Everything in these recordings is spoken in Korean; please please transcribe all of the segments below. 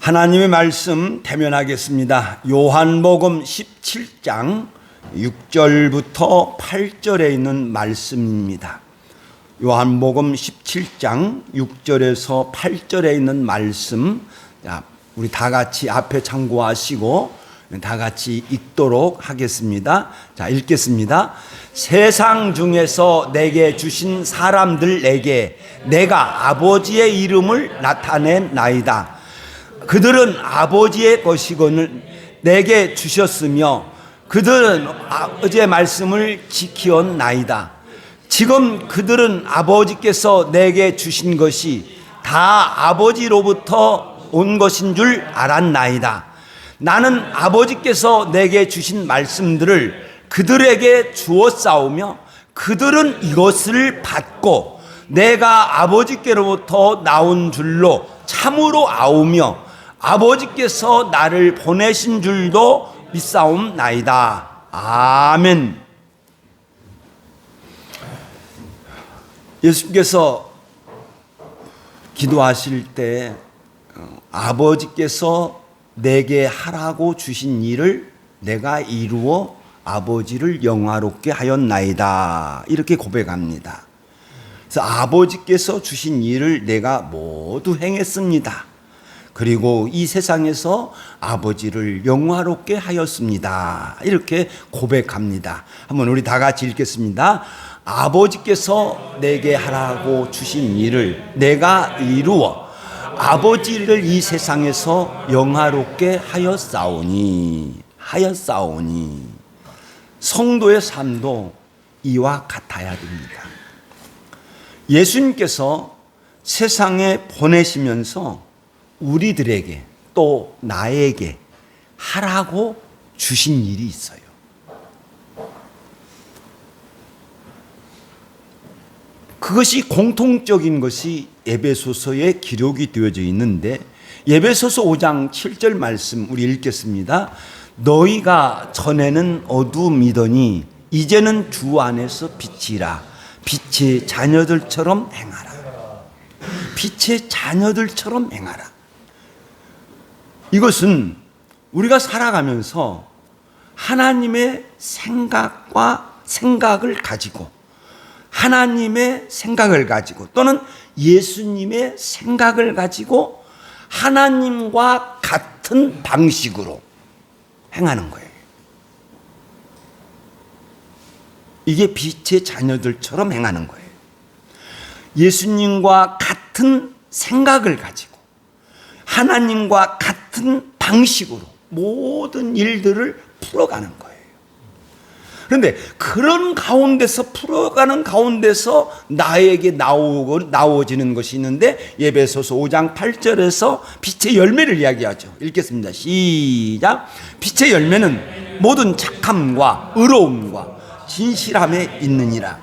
하나님의 말씀 대면하겠습니다. 요한복음 17장 6절부터 8절에 있는 말씀입니다. 요한복음 17장 6절에서 8절에 있는 말씀, 우리 다 같이 앞에 참고하시고 다 같이 읽도록 하겠습니다. 자, 읽겠습니다. 세상 중에서 내게 주신 사람들에게 내가 아버지의 이름을 나타낸나이다. 그들은 아버지의 것이거늘 내게 주셨으며 그들은 아버지의 말씀을 지키었나이다. 지금 그들은 아버지께서 내게 주신 것이 다 아버지로부터 온 것인 줄 알았나이다. 나는 아버지께서 내게 주신 말씀들을 그들에게 주었사오며 그들은 이것을 받고 내가 아버지께로부터 나온 줄로 참으로 아오며 아버지께서 나를 보내신 줄도 믿사옵나이다. 아멘. 예수님께서 기도하실 때 아버지께서 내게 하라고 주신 일을 내가 이루어 아버지를 영화롭게 하였나이다. 이렇게 고백합니다. 그래서 아버지께서 주신 일을 내가 모두 행했습니다. 그리고 이 세상에서 아버지를 영화롭게 하였습니다. 이렇게 고백합니다. 한번 우리 다 같이 읽겠습니다. 아버지께서 내게 하라고 주신 일을 내가 이루어 아버지를 이 세상에서 영화롭게 하였사오니. 성도의 삶도 이와 같아야 됩니다. 예수님께서 세상에 보내시면서 우리들에게 또 나에게 하라고 주신 일이 있어요. 그것이 공통적인 것이 에베소서에 기록이 되어져 있는데 에베소서 5장 7절 말씀 우리 읽겠습니다. 너희가 전에는 어두움이더니 이제는 주 안에서 빛이라. 빛의 자녀들처럼 행하라. 빛의 자녀들처럼 행하라. 이것은 우리가 살아가면서 하나님의 생각을 가지고 하나님의 생각을 가지고 또는 예수님의 생각을 가지고 하나님과 같은 방식으로 행하는 거예요. 이게 빛의 자녀들처럼 행하는 거예요. 예수님과 같은 생각을 가지고 하나님과 같은 방식으로 모든 일들을 풀어가는 거예요. 그런데 그런 가운데서 풀어가는 가운데서 나에게 나오지는 것이 있는데 에베소서 5장 8절에서 빛의 열매를 이야기하죠. 읽겠습니다. 시작. 빛의 열매는 모든 착함과 의로움과 진실함에 있느니라.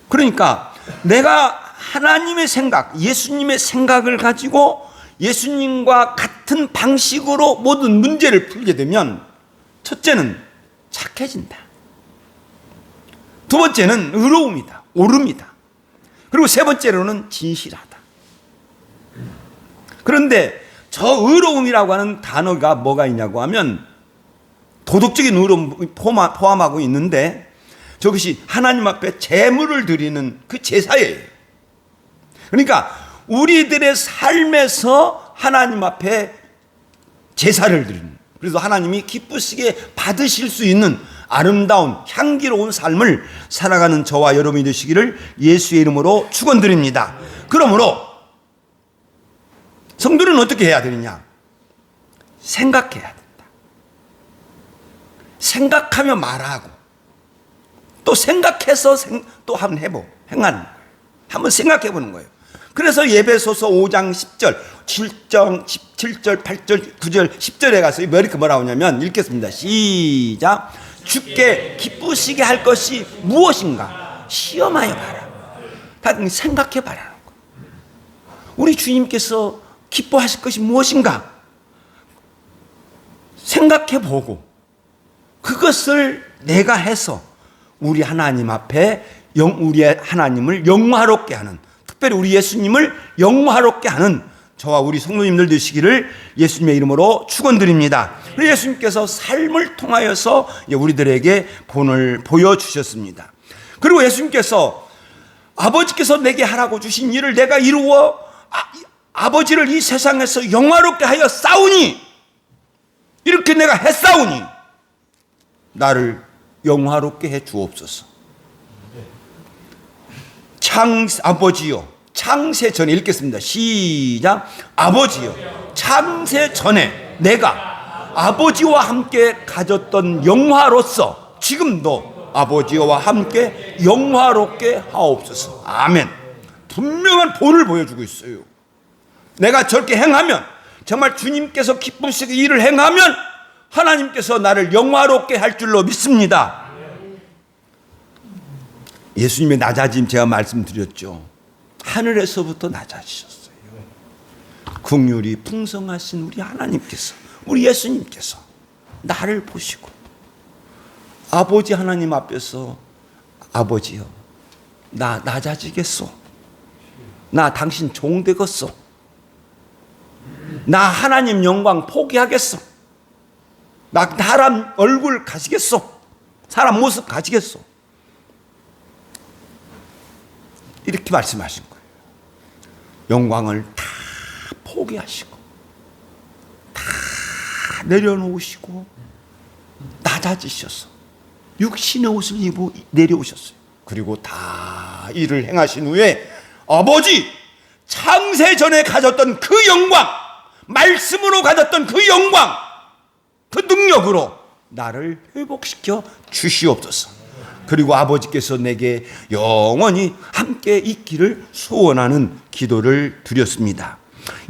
그러니까 내가 하나님의 생각, 예수님의 생각을 가지고 예수님과 같은 방식으로 모든 문제를 풀게 되면 첫째는 착해진다. 두 번째는 의로움이다. 옳음이다. 그리고 세 번째로는 진실하다. 그런데 저 의로움이라고 하는 단어가 뭐가 있냐고 하면 도덕적인 의로움 포함하고 있는데 저것이 하나님 앞에 제물을 드리는 그 제사예요. 그러니까 우리들의 삶에서 하나님 앞에 제사를 드리는, 그래서 하나님이 기쁘시게 받으실 수 있는 아름다운 향기로운 삶을 살아가는 저와 여러분이 되시기를 예수의 이름으로 축원드립니다. 그러므로 성도는 어떻게 해야 되느냐? 생각해야 된다. 생각하며 말하고 또 생각해서 또 한번 행하는 거예요. 한번 생각해 보는 거예요. 그래서 에베소서 5장 10절, 7절, 8절, 9절, 10절에 가서 이렇게 뭐라고 하냐면 읽겠습니다. 시작. 주께 기쁘시게 할 것이 무엇인가 시험하여 봐라. 다 생각해 봐라는 거. 우리 주님께서 기뻐하실 것이 무엇인가 생각해 보고 그것을 내가 해서 우리 하나님 앞에 우리 하나님을 영화롭게 하는, 특별히 우리 예수님을 영화롭게 하는 저와 우리 성도님들 되시기를 예수님의 이름으로 축원드립니다. 예수님께서 삶을 통하여서 우리들에게 본을 보여주셨습니다. 그리고 예수님께서 아버지께서 내게 하라고 주신 일을 내가 이루어 아버지를 이 세상에서 영화롭게 하여 싸우니, 이렇게 내가 했사오니 나를 영화롭게 해 주옵소서. 아버지요, 창세 전에 읽겠습니다. 시작. 아버지요, 창세 전에 내가 아버지와 함께 가졌던 영화로서 지금도 아버지와 함께 영화롭게 하옵소서. 아멘. 분명한 본을 보여주고 있어요. 내가 저렇게 행하면, 정말 주님께서 기쁘시게 일을 행하면 하나님께서 나를 영화롭게 할 줄로 믿습니다. 예수님의 낮아짐 제가 말씀드렸죠. 하늘에서부터 낮아지셨어요. 긍휼이 풍성하신 우리 하나님께서, 우리 예수님께서 나를 보시고 아버지 하나님 앞에서 아버지여, 나 낮아지겠소. 나 당신 종 되겠소. 나 하나님 영광 포기하겠소. 나 사람 얼굴 가지겠소. 사람 모습 가지겠소. 이렇게 말씀하신 거예요. 영광을 다 포기하시고 다 내려놓으시고 낮아지셔서 육신의 옷을 입고 내려오셨어요. 그리고 다 일을 행하신 후에 아버지 창세 전에 가졌던 그 영광, 말씀으로 가졌던 그 영광, 그 능력으로 나를 회복시켜 주시옵소서. 그리고 아버지께서 내게 영원히 함께 있기를 소원하는 기도를 드렸습니다.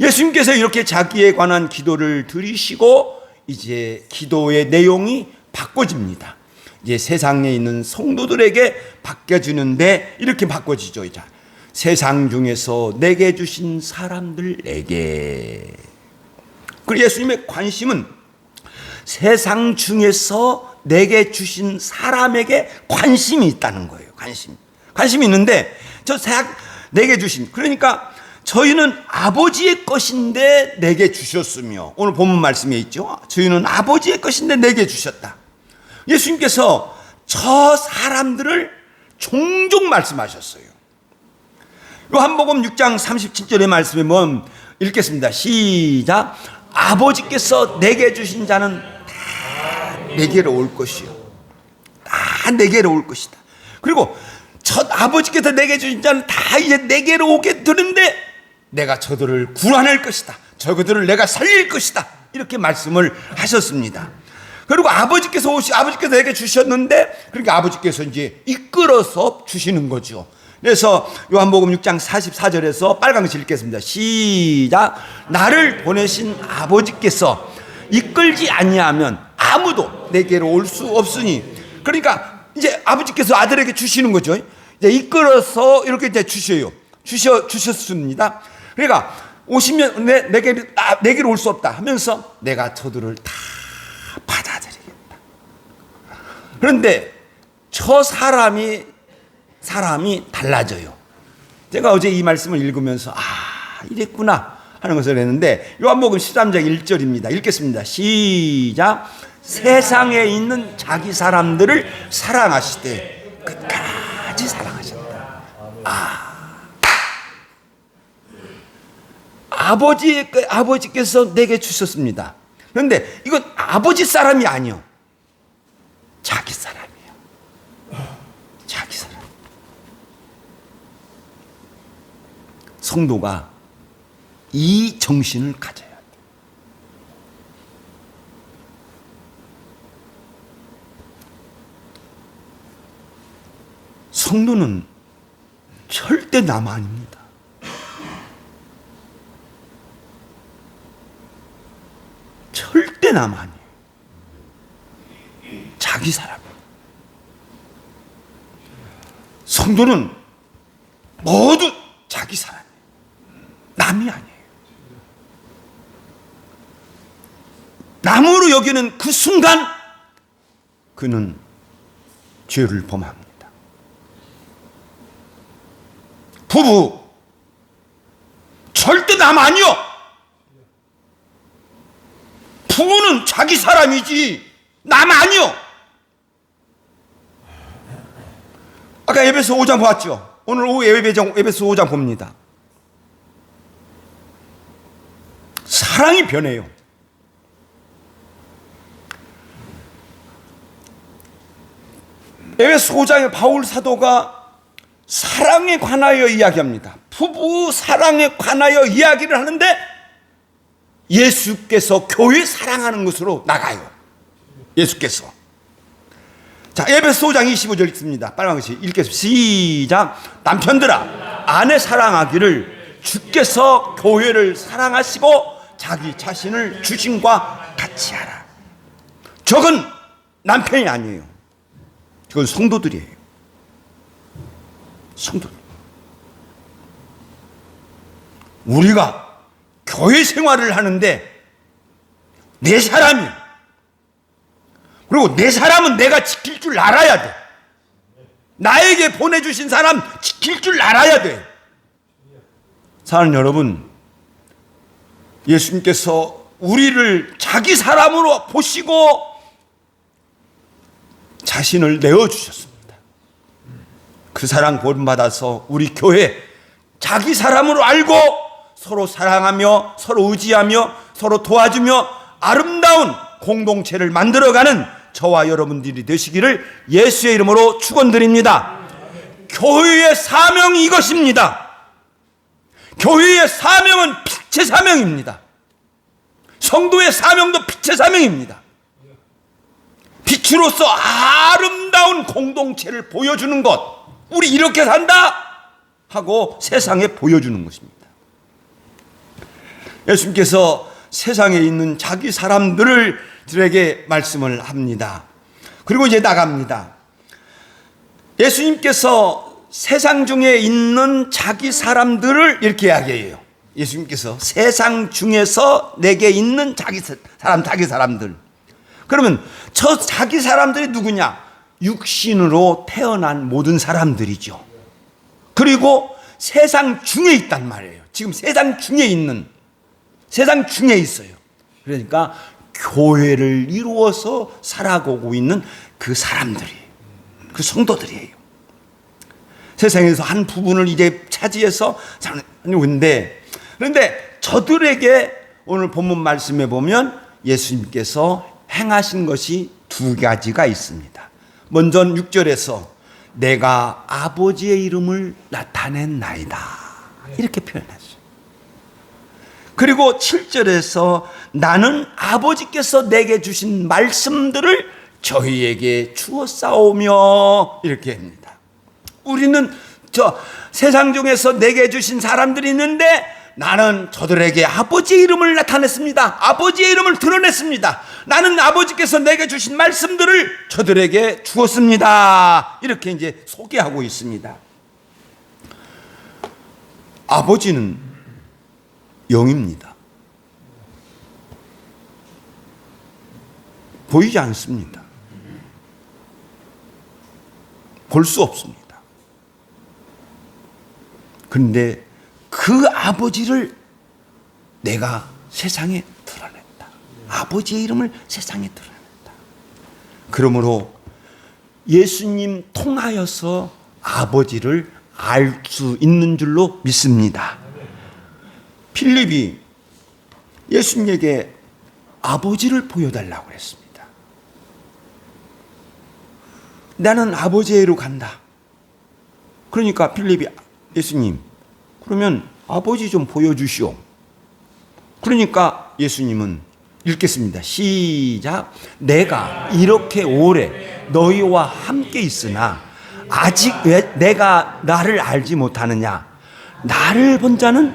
예수님께서 이렇게 자기에 관한 기도를 드리시고 이제 기도의 내용이 바꿔집니다. 이제 세상에 있는 성도들에게 바뀌어지는데 이렇게 바꿔지죠. 이제 세상 중에서 내게 주신 사람들에게. 그리고 예수님의 관심은 세상 중에서 내게 주신 사람에게 관심이 있다는 거예요. 관심이 있는데 내게 주신, 그러니까 저희는 아버지의 것인데 내게 주셨으며, 오늘 본문 말씀에 있죠. 저희는 아버지의 것인데 내게 주셨다. 예수님께서 저 사람들을 종종 말씀하셨어요. 요한복음 6장 37절의 말씀에 보면 읽겠습니다. 시작. 아버지께서 내게 주신 자는 다 내게로 올 것이요, 다 내게로 올 것이다. 그리고 아버지께서 내게 주신 자는 다 이제 내게로 오게 되는데 내가 저들을 구원할 것이다. 저들을 내가 살릴 것이다. 이렇게 말씀을 하셨습니다. 그리고 아버지께서 내게 주셨는데, 그러니까 아버지께서 이제 이끌어서 주시는 거죠. 그래서 요한복음 6장 44절에서 빨간글씨 읽겠습니다. 시작. 나를 보내신 아버지께서 이끌지 아니하면 아무도 내게로 올 수 없으니. 그러니까 이제 아버지께서 아들에게 주시는 거죠. 이제 이끌어서 이렇게 이제 주셨습니다. 그러니까 오시면 내게로 올 수 없다 하면서 내가 저들을 다 받아들이겠다. 그런데 저 사람이 달라져요. 제가 어제 이 말씀을 읽으면서 이랬구나 하는 것을 했는데, 요한복음 13장 1절입니다. 읽겠습니다. 시작. 세상에 있는 자기 사람들을 사랑하시되 끝까지 사랑하셨다. 아버지께서 내게 주셨습니다. 그런데 이건 아버지 사람이 아니요, 자기 사람이에요. 자기 사람. 성도가 이 정신을 가져야 돼. 성도는 절대 남 아닙니다. 절대 남 아니에요. 자기 사람이에요. 성도는 모두 자기 사람이에요. 남이 아니에요. 남으로 여기는 그 순간 그는 죄를 범합니다. 부부 절대 남 아니요, 자기 사람이지 남 아니요. 아까 에베소 5장 봤죠? 오늘 오후 에베소 5장 봅니다. 사랑이 변해요. 에베소 5장에 바울 사도가 사랑에 관하여 이야기합니다. 부부 사랑에 관하여 이야기를 하는데 예수께서 교회 사랑하는 것으로 나가요. 예수께서. 자, 에베소 5장 25절 읽습니다. 빨간 글씨 읽겠습니다. 시작. 남편들아, 아내 사랑하기를 주께서 교회를 사랑하시고 자기 자신을 주신과 같이 하라. 저건 남편이 아니에요. 저건 성도들이에요. 성도들. 우리가 교회 생활을 하는데 내 사람이야. 그리고 내 사람은 내가 지킬 줄 알아야 돼. 나에게 보내주신 사람 지킬 줄 알아야 돼. 사랑하는 여러분, 예수님께서 우리를 자기 사람으로 보시고 자신을 내어주셨습니다. 그 사랑 본받아서 우리 교회 자기 사람으로 알고 서로 사랑하며 서로 의지하며 서로 도와주며 아름다운 공동체를 만들어가는 저와 여러분들이 되시기를 예수의 이름으로 축원드립니다. 교회의 사명이 이것입니다. 교회의 사명은 빛의 사명입니다. 성도의 사명도 빛의 사명입니다. 빛으로서 아름다운 공동체를 보여주는 것, 우리 이렇게 산다 하고 세상에 보여주는 것입니다. 예수님께서 세상에 있는 자기 사람들에게 말씀을 합니다. 그리고 이제 나갑니다. 예수님께서 세상 중에 있는 자기 사람들을 이렇게 이야기해요. 예수님께서 세상 중에서 내게 있는 자기 사람들. 그러면 저 자기 사람들이 누구냐? 육신으로 태어난 모든 사람들이죠. 그리고 세상 중에 있단 말이에요. 지금 세상 중에 있어요. 그러니까 교회를 이루어서 살아가고 있는 그 사람들이, 그 성도들이에요. 세상에서 한 부분을 이제 차지해서 사는 건데, 그런데 저들에게 오늘 본문 말씀에 보면 예수님께서 행하신 것이 두 가지가 있습니다. 먼저 6절에서 내가 아버지의 이름을 나타낸나이다 이렇게 표현했어요. 그리고 7절에서 나는 아버지께서 내게 주신 말씀들을 저희에게 주었사오며 이렇게 합니다. 우리는 저 세상 중에서 내게 주신 사람들이 있는데 나는 저들에게 아버지의 이름을 나타냈습니다. 아버지의 이름을 드러냈습니다. 나는 아버지께서 내게 주신 말씀들을 저들에게 주었습니다. 이렇게 이제 소개하고 있습니다. 아버지는 영입니다. 보이지 않습니다. 볼 수 없습니다. 그런데 그 아버지를 내가 세상에 드러냈다. 아버지의 이름을 세상에 드러냈다. 그러므로 예수님 통하여서 아버지를 알 수 있는 줄로 믿습니다. 필립이 예수님에게 아버지를 보여달라고 했습니다. 나는 아버지에게로 간다. 그러니까 필립이 예수님, 그러면 아버지 좀 보여주시오. 그러니까 예수님은 읽겠습니다. 시작. 내가 이렇게 오래 너희와 함께 있으나 아직 왜 내가 나를 알지 못하느냐? 나를 본 자는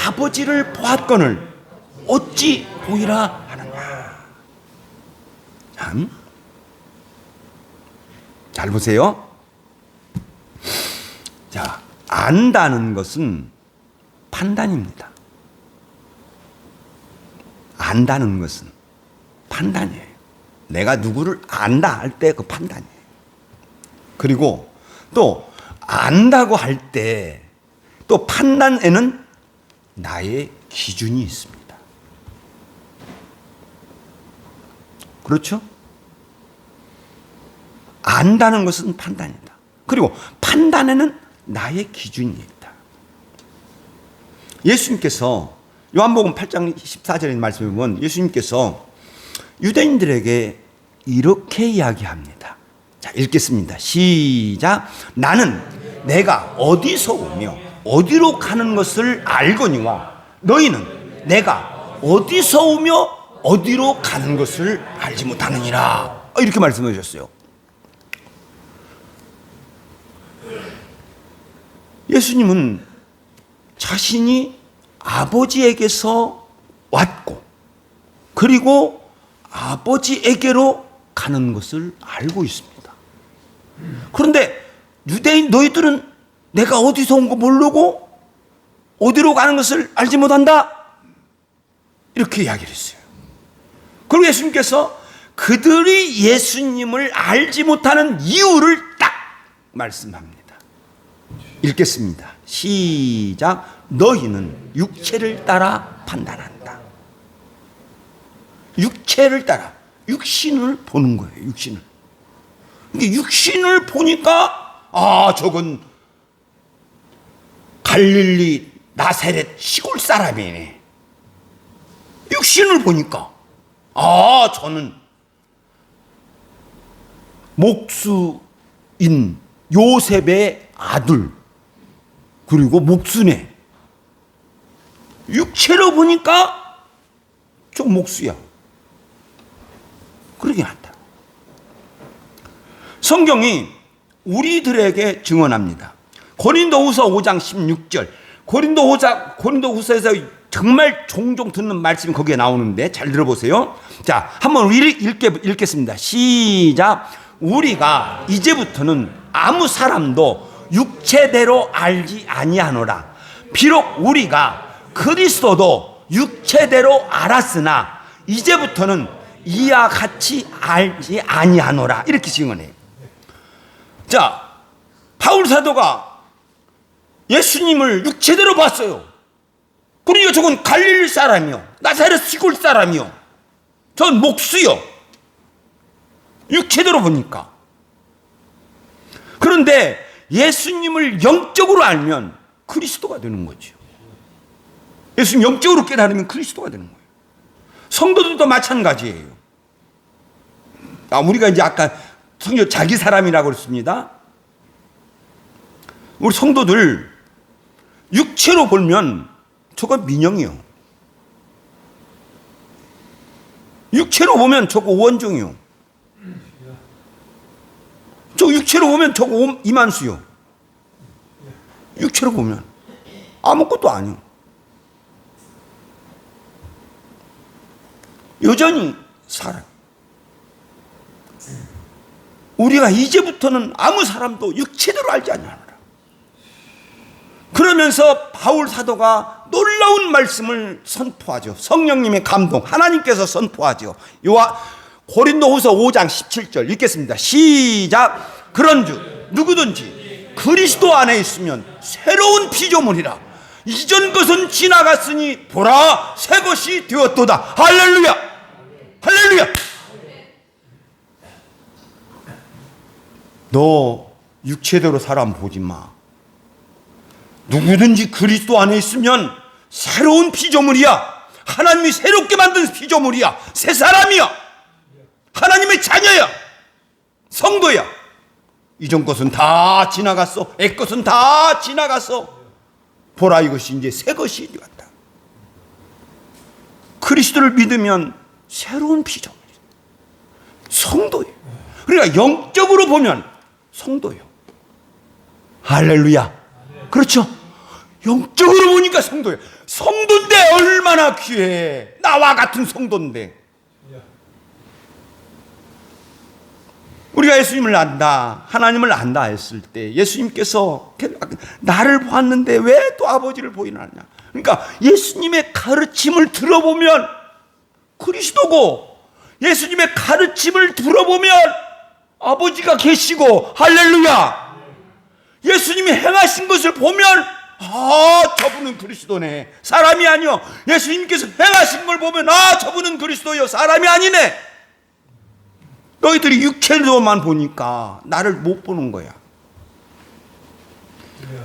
아버지를 보았거늘 어찌 보이라 하느냐? 참, 잘 보세요. 자, 안다는 것은 판단입니다. 안다는 것은 판단이에요. 내가 누구를 안다 할 때 그 판단이에요. 그리고 또 안다고 할 때 또 판단에는 나의 기준이 있습니다. 그렇죠? 안다는 것은 판단이다. 그리고 판단에는 나의 기준이 있다. 예수님께서 요한복음 8장 14절에 말씀을 보면 예수님께서 유대인들에게 이렇게 이야기합니다. 자, 읽겠습니다. 시작. 나는 내가 어디서 오며 어디로 가는 것을 알거니와 너희는 내가 어디서 오며 어디로 가는 것을 알지 못하느니라. 이렇게 말씀해 주셨어요. 예수님은 자신이 아버지에게서 왔고 그리고 아버지에게로 가는 것을 알고 있습니다. 그런데 유대인 너희들은 내가 어디서 온 거 모르고 어디로 가는 것을 알지 못한다? 이렇게 이야기를 했어요. 그리고 예수님께서 그들이 예수님을 알지 못하는 이유를 딱 말씀합니다. 읽겠습니다. 시작. 너희는 육체를 따라 판단한다. 육체를 따라 육신을 보는 거예요. 육신을. 근데 육신을 보니까 저건 갈릴리 나사렛 시골 사람이네. 육신을 보니까 저는 목수인 요셉의 아들 그리고 목수네. 육체로 보니까 좀 목수야. 그러긴 한다. 성경이 우리들에게 증언합니다. 고린도후서 5장 16절. 고린도후서에서 정말 종종 듣는 말씀이 거기에 나오는데 잘 들어보세요. 자, 한번 읽겠습니다. 시작. 우리가 이제부터는 아무 사람도 육체대로 알지 아니하노라. 비록 우리가 그리스도도 육체대로 알았으나 이제부터는 이와 같이 알지 아니하노라. 이렇게 증언해요. 자, 바울 사도가 예수님을 육체대로 봤어요. 그러니까 저건 갈릴리 사람이요, 나사렛 시골 사람이요, 전 목수요. 육체대로 보니까. 그런데 예수님을 영적으로 알면 그리스도가 되는 거죠. 예수님 영적으로 깨달으면 그리스도가 되는 거예요. 성도들도 마찬가지예요. 우리가 이제 아까 성경 자기 사람이라고 그랬습니다. 우리 성도들 육체로 보면 저거 민영이요. 육체로 보면 저거 오원종이요. 저 육체로 보면 저거 이만수요. 육체로 보면 아무것도 아니요. 여전히 살아요. 우리가 이제부터는 아무 사람도 육체대로 알지 않느니라. 그러면서 바울 사도가 놀라운 말씀을 선포하죠. 성령님의 감동, 하나님께서 선포하죠. 고린도후서 5장 17절 읽겠습니다. 시작. 그런즉 누구든지 그리스도 안에 있으면 새로운 피조물이라. 이전 것은 지나갔으니 보라 새 것이 되었도다. 할렐루야. 할렐루야. 너 육체대로 사람 보지 마. 누구든지 그리스도 안에 있으면 새로운 피조물이야. 하나님이 새롭게 만든 피조물이야. 새 사람이야. 하나님의 자녀야. 성도야. 이전 것은 다 지나갔어. 옛 것은 다 지나갔어. 보라 이것이 이제 새 것이 되었다. 그리스도를 믿으면 새로운 피조물이야. 성도예요. 그러니까 영적으로 보면 성도예요. 할렐루야. 그렇죠? 영적으로 보니까 성도예요. 성도인데 얼마나 귀해. 나와 같은 성도인데. 우리가 예수님을 안다, 하나님을 안다 했을 때 예수님께서 나를 보았는데 왜 또 아버지를 보이느냐. 그러니까 예수님의 가르침을 들어보면 그리스도고, 예수님의 가르침을 들어보면 아버지가 계시고, 할렐루야. 예수님이 행하신 것을 보면 저분은 그리스도네. 사람이 아니요. 예수님께서 행하신 걸 보면 저분은 그리스도요. 사람이 아니네. 너희들이 육체로만 보니까 나를 못 보는 거야.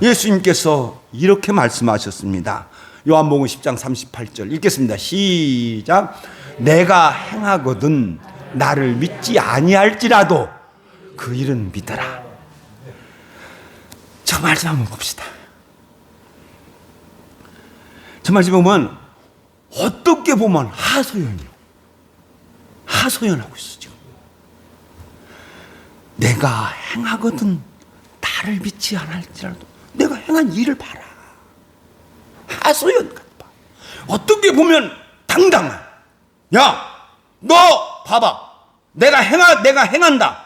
예수님께서 이렇게 말씀하셨습니다. 요한복음 10장 38절 읽겠습니다. 시작. 내가 행하거든 나를 믿지 아니할지라도 그 일은 믿어라. 저 말씀 한번 봅시다. 저 말씀 보면 어떻게 보면 하소연이요. 하소연하고 있어 지금. 내가 행하거든 나를 믿지 않을지라도 내가 행한 일을 봐라. 하소연 같아. 어떻게 보면 당당한. 야, 너 봐봐. 내가 행한다.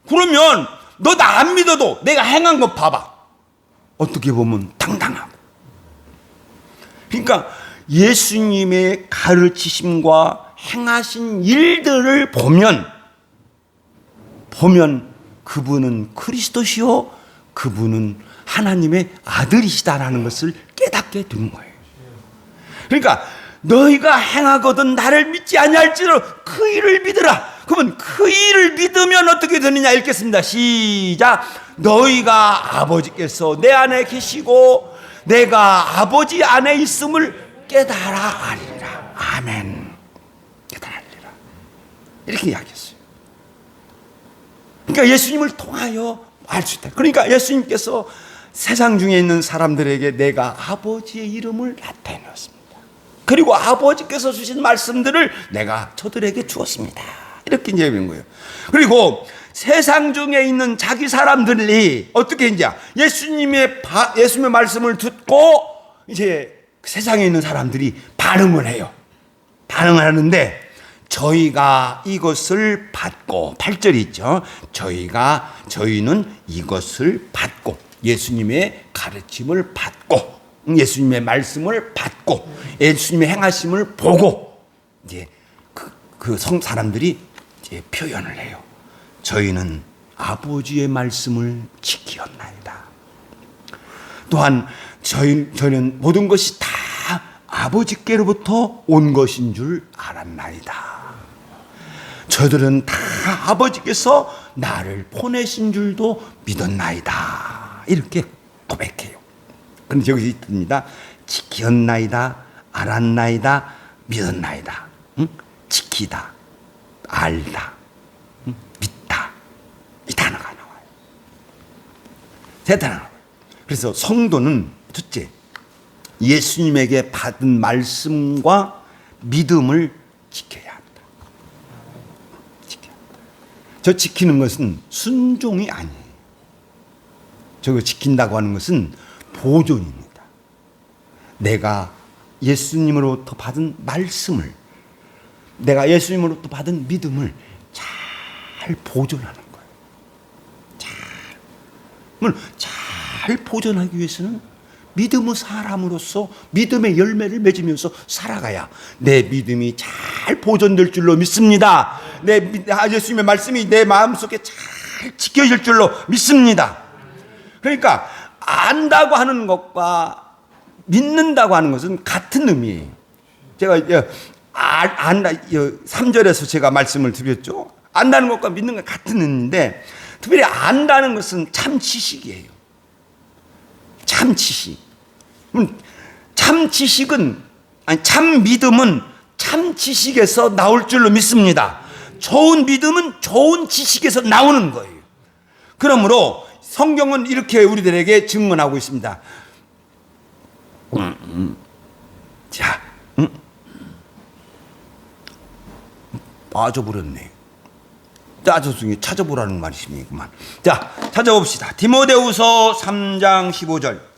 그러면 너 나 안 믿어도 내가 행한 거 봐봐. 어떻게 보면 당당하고. 그러니까 예수님의 가르치심과 행하신 일들을 보면 그분은 그리스도시요 그분은 하나님의 아들이시다라는 것을 깨닫게 되는 거예요. 그러니까 너희가 행하거든 나를 믿지 아니할지라도 그 일을 믿으라. 그러면 그 일을 믿으면 어떻게 되느냐 읽겠습니다. 시작. 너희가 아버지께서 내 안에 계시고 내가 아버지 안에 있음을 깨달아 알리라. 아멘. 깨달아 알리라. 이렇게 이야기했어요. 그러니까 예수님을 통하여 알 수 있다. 그러니까 예수님께서 세상 중에 있는 사람들에게 내가 아버지의 이름을 나타내었습니다. 그리고 아버지께서 주신 말씀들을 내가 저들에게 주었습니다. 이렇게 이제 얘기한 거예요. 그리고 세상 중에 있는 자기 사람들이 어떻게 이제 예수님의 말씀을 듣고 이제 세상에 있는 사람들이 반응을 해요. 반응을 하는데 저희가 이것을 받고 8절이 있죠. 저희는 이것을 받고 예수님의 가르침을 받고 예수님의 말씀을 받고 예수님의 행하심을 보고 이제 그 사람들이 이제 표현을 해요. 저희는 아버지의 말씀을 지키었나이다. 또한 저희는 모든 것이 다 아버지께로부터 온 것인 줄 알았나이다. 저들은 다 아버지께서 나를 보내신 줄도 믿었나이다. 이렇게 고백해요. 그런데 여기 있습니다. 지켰나이다, 알았나이다, 믿었나이다. 응? 지키다, 알다, 응? 믿다. 이 단어가 나와요. 세 단어가 나와요. 그래서 성도는 첫째, 예수님에게 받은 말씀과 믿음을 지켜야 합니다. 저 지키는 것은 순종이 아니에요. 저거 지킨다고 하는 것은 보존입니다. 내가 예수님으로부터 받은 말씀을, 내가 예수님으로부터 받은 믿음을 잘 보존하는 거예요. 잘 보존하기 위해서는 믿음의 사람으로서 믿음의 열매를 맺으면서 살아가야 내 믿음이 잘 보존될 줄로 믿습니다. 예수님의 말씀이 내 마음속에 잘 지켜질 줄로 믿습니다. 그러니까 안다고 하는 것과 믿는다고 하는 것은 같은 의미예요. 제가 안다 3절에서 제가 말씀을 드렸죠. 안다는 것과 믿는 것 같은 의미인데 특별히 안다는 것은 참 지식이에요. 참 지식. 참 지식은 참 믿음은 참 지식에서 나올 줄로 믿습니다. 좋은 믿음은 좋은 지식에서 나오는 거예요. 그러므로 성경은 이렇게 우리들에게 증언하고 있습니다. 자, 빠져버렸네. 찾아보라는 말이십니까만. 자, 찾아봅시다. 디모데후서 3장 15절.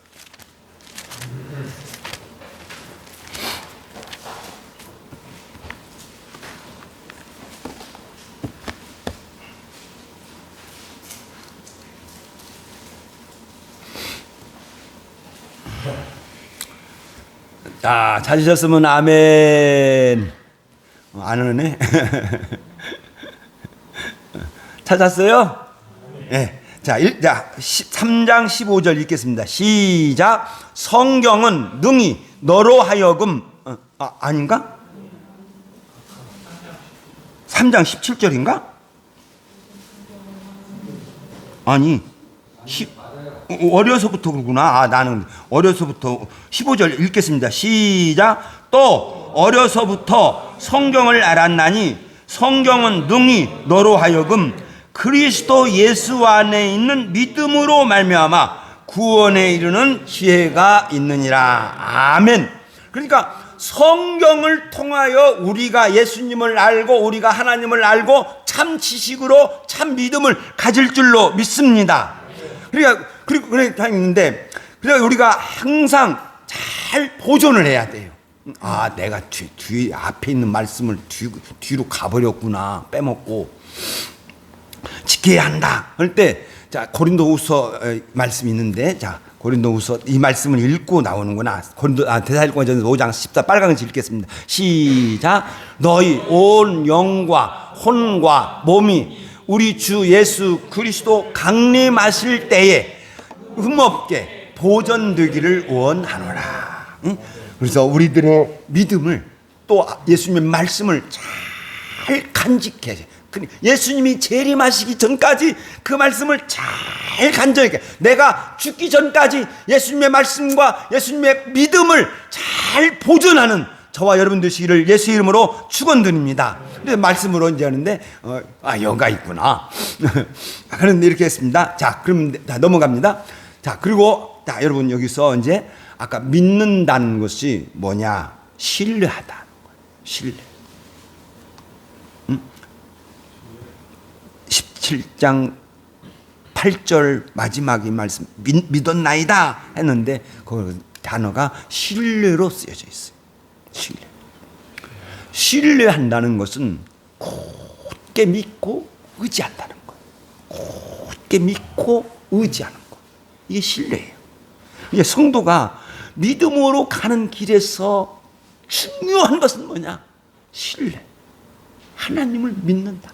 자, 찾으셨으면 아멘. 안 오네. 찾았어요? 네. 자, 3장 15절 읽겠습니다. 시작. 성경은 능히 너로 하여금 아닌가? 3장 17절인가? 아니 어려서부터 그러구나. 나는 어려서부터 15절 읽겠습니다. 시작. 또 어려서부터 성경을 알았나니 성경은 능히 너로 하여금 그리스도 예수 안에 있는 믿음으로 말미암아 구원에 이르는 지혜가 있느니라. 아멘. 그러니까 성경을 통하여 우리가 예수님을 알고 우리가 하나님을 알고 참 지식으로 참 믿음을 가질 줄로 믿습니다. 그리고 있는데 우리가 항상 잘 보존을 해야 돼요. 내가 뒤 앞에 있는 말씀을 뒤로 가버렸구나. 빼먹고 지켜야 한다. 그럴 때 고린도후서 말씀이 있는데 고린도후서 이 말씀을 읽고 나오는구나. 데살로니가전서 5장 14 빨간색 읽겠습니다. 시작. 너희 온 영과 혼과 몸이 우리 주 예수 그리스도 강림하실 때에 흠없게 보존되기를 원하노라. 그래서 우리들의 믿음을 또 예수님의 말씀을 잘 간직해. 예수님이 재림하시기 전까지 그 말씀을 잘 간직해. 내가 죽기 전까지 예수님의 말씀과 예수님의 믿음을 잘 보존하는 저와 여러분 되시기를 예수 이름으로 축원드립니다. 근데 말씀으로 이제 하는데 여가 있구나. 그런데 이렇게 했습니다. 그럼 넘어갑니다. 그리고 여러분 여기서 이제 아까 믿는다는 것이 뭐냐? 신뢰하다는 거예요. 신뢰. 17장 8절 마지막에 말씀 믿었나이다 했는데 그 단어가 신뢰로 쓰여져 있어요. 신뢰한다는 것은 굳게 믿고 의지한다는 거예요. 굳게 믿고 의지하는 거. 이게 신뢰예요. 이게 성도가 믿음으로 가는 길에서 중요한 것은 뭐냐? 신뢰. 하나님을 믿는다.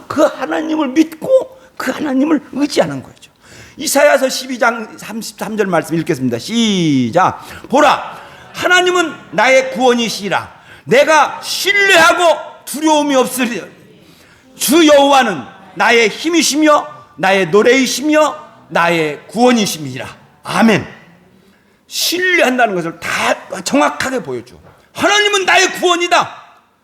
그 하나님을 믿고 그 하나님을 의지하는 거죠. 이사야서 12장 33절 말씀 읽겠습니다. 시작. 보라, 하나님은 나의 구원이시라. 내가 신뢰하고 두려움이 없으리라. 주 여호와는 나의 힘이시며 나의 노래이시며 나의 구원이심이라. 아멘. 신뢰한다는 것을 다 정확하게 보여줘. 하나님은 나의 구원이다.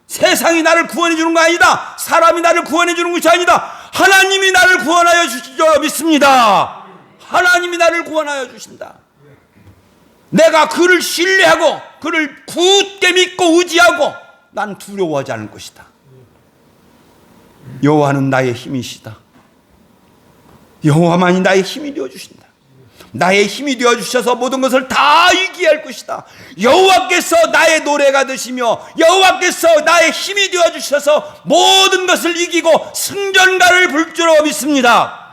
세상이 나를 구원해 주는 거 아니다. 사람이 나를 구원해 주는 것이 아니다. 하나님이 나를 구원하여 주시죠. 믿습니다. 하나님이 나를 구원하여 주신다. 내가 그를 신뢰하고 그를 굳게 믿고 의지하고 난 두려워하지 않을 것이다. 여호와는 나의 힘이시다. 여호와만이 나의 힘이 되어 주신다. 나의 힘이 되어 주셔서 모든 것을 다 이기게 할 것이다. 여호와께서 나의 노래가 되시며 여호와께서 나의 힘이 되어 주셔서 모든 것을 이기고 승전가를 불 줄로 믿습니다.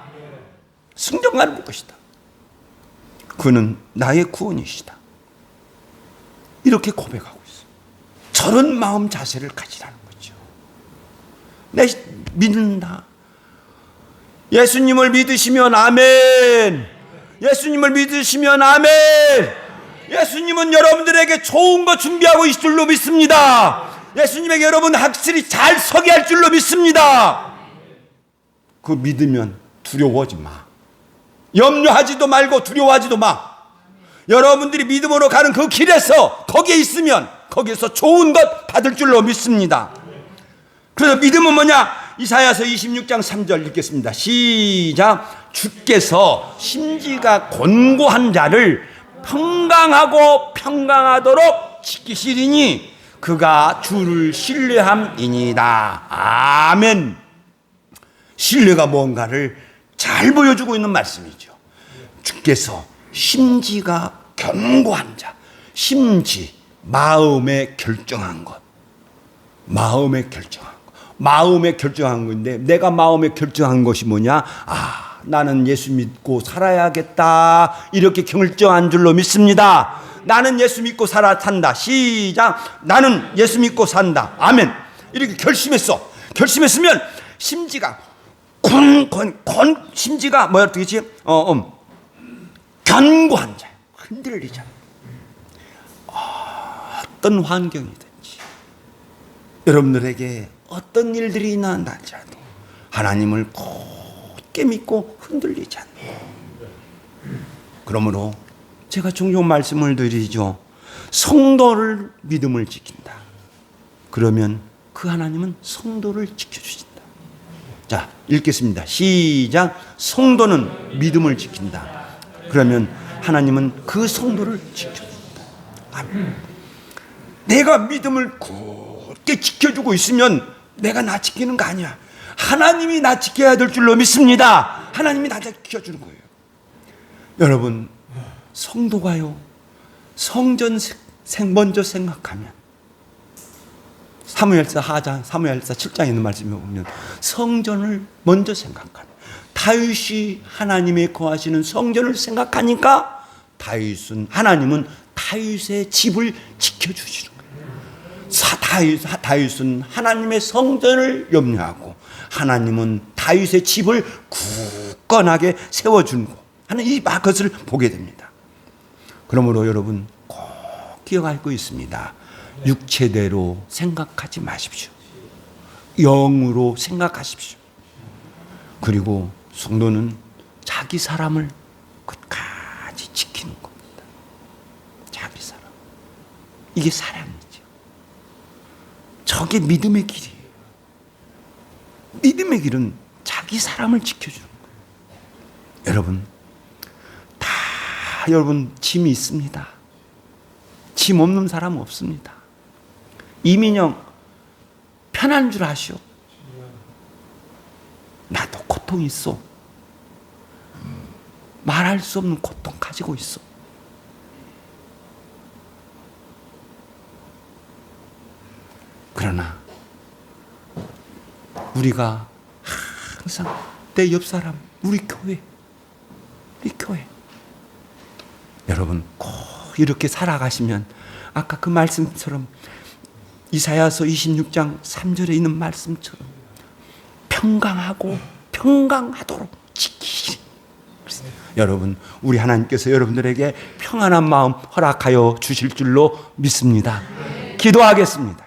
승전가를 불 것이다. 그는 나의 구원이시다. 이렇게 고백하고 있어요. 저런 마음 자세를 가지라는 거죠. 내 믿는다. 예수님을 믿으시면 아멘. 예수님을 믿으시면 아멘. 예수님은 여러분들에게 좋은 거 준비하고 있을 줄로 믿습니다. 예수님에게 여러분 확실히 잘 서게 할 줄로 믿습니다. 그 믿으면 두려워하지 마. 염려하지도 말고 두려워하지도 마. 여러분들이 믿음으로 가는 그 길에서 거기에 있으면 거기에서 좋은 것 받을 줄로 믿습니다. 그래서 믿음은 뭐냐? 이사야서 26장 3절 읽겠습니다. 시작. 주께서 심지가 곤고한 자를 평강하고 평강하도록 지키시리니 그가 주를 신뢰함이니이다. 아멘. 신뢰가 뭔가를 잘 보여주고 있는 말씀이죠. 주께서 심지가 견고한 자, 심지 마음에 결정한 것, 마음에 결정한 건데 내가 마음에 결정한 것이 뭐냐? 나는 예수 믿고 살아야겠다. 이렇게 결정한 줄로 믿습니다. 나는 예수 믿고 산다. 시작. 나는 예수 믿고 산다. 아멘. 이렇게 결심했어. 결심했으면 심지가 심지가 뭐야 되겠지? 견고한 자. 흔들리지 않아. 어떤 환경이든지 여러분들에게 어떤 일들이 일어난다 할지라도 하나님을 굳게 믿고 흔들리지 않는 거예요. 그러므로 제가 종종 말씀을 드리죠. 성도를 믿음을 지킨다. 그러면 그 하나님은 성도를 지켜주신다. 자, 읽겠습니다. 시작. 성도는 믿음을 지킨다. 그러면 하나님은 그 성도를 지켜준다. 아멘. 내가 믿음을 굳게 지켜주고 있으면 내가 나 지키는 거 아니야. 하나님이 나 지켜야 될 줄로 믿습니다. 하나님이 나 지켜주는 거예요. 여러분, 성도가요, 성전 먼저 생각하면, 사무엘서 4장, 사무엘서 7장에 있는 말씀에 보면 성전을 먼저 생각하는, 다윗이 하나님의 거하시는 성전을 생각하니까 하나님은 다윗의 집을 지켜주시는 거예요. 다윗은 하나님의 성전을 염려하고 하나님은 다윗의 집을 굳건하게 세워주고 하는 것을 보게 됩니다. 그러므로 여러분 꼭 기억하고 있습니다. 육체대로 생각하지 마십시오. 영으로 생각하십시오. 그리고 성도는 자기 사람을 끝까지 지키는 겁니다. 자기 사람. 이게 사랑이죠. 저게 믿음의 길이에요. 믿음의 길은 자기 사람을 지켜주는 거예요. 여러분, 여러분 짐이 있습니다. 짐 없는 사람은 없습니다. 이민영 편한 줄 아시오? 나도 고통이 있어. 말할 수 없는 고통 가지고 있어. 그러나 우리가 항상 내 옆 사람, 우리 교회 여러분 꼭 이렇게 살아가시면 아까 그 말씀처럼 이사야서 26장 3절에 있는 말씀처럼 평강하도록 지키시리. 여러분, 우리 하나님께서 여러분들에게 평안한 마음 허락하여 주실 줄로 믿습니다. 기도하겠습니다.